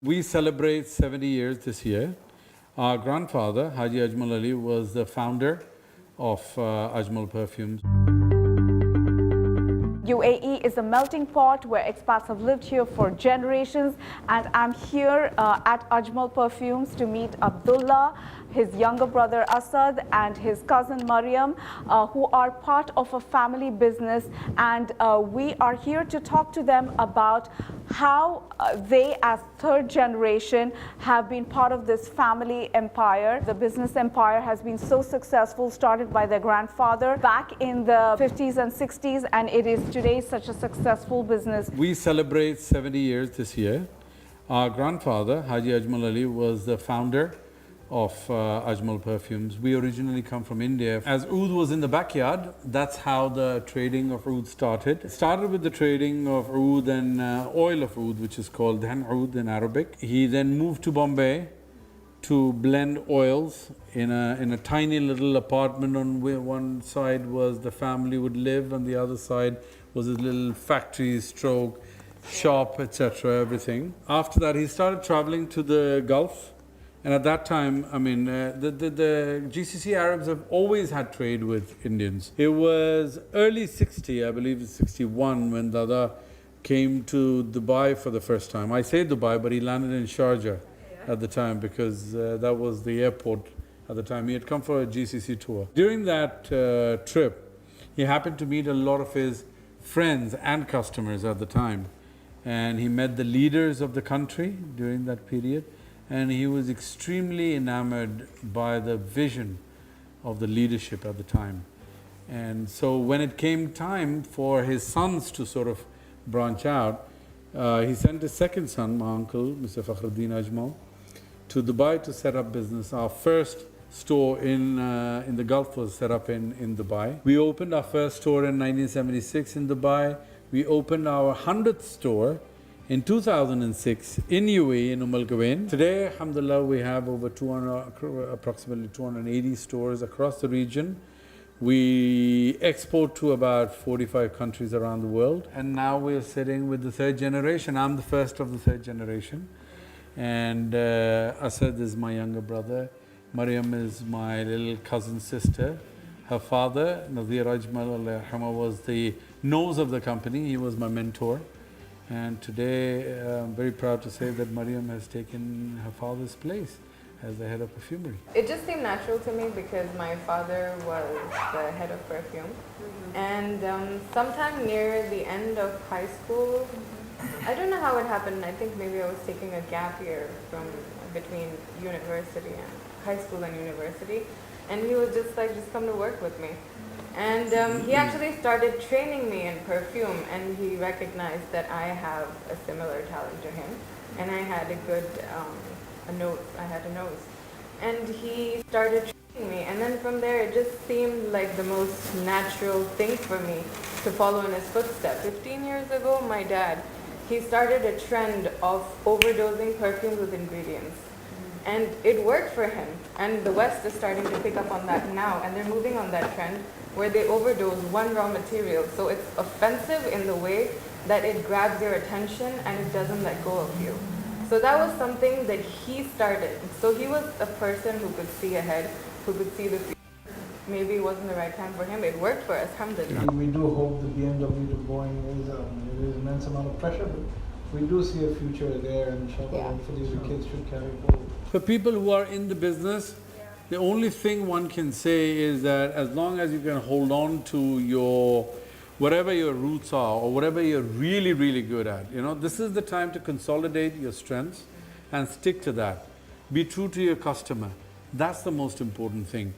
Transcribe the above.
We celebrate 70 years this year. Our grandfather, Haji Ajmal Ali, was the founder of Ajmal Perfumes. UAE is a melting pot where expats have lived here for generations, and I'm here at Ajmal Perfumes to meet Abdullah, his younger brother Asad, and his cousin Maryam, who are part of a family business, and we are here to talk to them about how they, as third generation, have been part of this family empire. The business empire has been so successful, started by their grandfather back in the 50s and 60s, and it is today such a successful business. We celebrate 70 years this year. Our grandfather, Haji Ajmal Ali, was the founder of Ajmal Perfumes. We originally come from India. As oud was in the backyard, that's how the trading of oud started. It started with the trading of oud and oil of oud, which is called oud in Arabic. He then moved to Bombay to blend oils in a tiny little apartment. On one side was the family would live, on the other side was his little factory stroke shop, etc., everything. After that, he started traveling to the Gulf. And at that time, I mean, the GCC Arabs have always had trade with Indians. It was early 60, I believe it's 61, when Dada came to Dubai for the first time. I say Dubai, but he landed in Sharjah at the time because that was the airport at the time. He had come for a GCC tour. During that trip, he happened to meet a lot of his friends and customers at the time. And he met the leaders of the country during that period. And he was extremely enamored by the vision of the leadership at the time. And so when it came time for his sons to sort of branch out, he sent his second son, my uncle, Mr. Fakhruddin Ajmal, to Dubai to set up business. Our first store in the Gulf was set up in Dubai. We opened our first store in 1976 in Dubai. We opened our 100th store in 2006 in UAE, in Al Quwain. Today, alhamdulillah, we have over approximately 280 stores across the region. We export to about 45 countries around the world. And now we're sitting with the third generation. I'm the first of the third generation. And Asad is my younger brother. Maryam is my little cousin sister. Her father, Nazir Ajmal, was the nose of the company. He was my mentor. And today, I'm very proud to say that Maryam has taken her father's place as the head of perfumery. It just seemed natural to me because my father was the head of Perfume. And sometime near the end of high school, I don't know how it happened. I think maybe I was taking a gap year from between university and high school and university. And he was just like, just come to work with me. And he actually started training me in perfume, and he recognized that I have a similar talent to him, and I had a good nose. I had a nose, and he started training me. And then from there, it just seemed like the most natural thing for me to follow in his footsteps. 15 years ago, my dad, he started a trend of overdosing perfumes with ingredients. And it worked for him. And the West is starting to pick up on that now. And they're moving on that trend where they overdose one raw material. So it's offensive in the way that it grabs your attention and it doesn't let go of you. So that was something that he started. So he was a person who could see ahead, who could see the future. Maybe it wasn't the right time for him. It worked for us, alhamdulillah. We do hope the BMW to Boeing is there is an immense amount of pressure, but we do see a future there, and inshallah, hopefully the kids should carry forward. For people who are in the business, the only thing one can say is that as long as you can hold on to your, whatever your roots are or whatever you're really, really good at, you know, this is the time to consolidate your strengths and stick to that. Be true to your customer. That's the most important thing.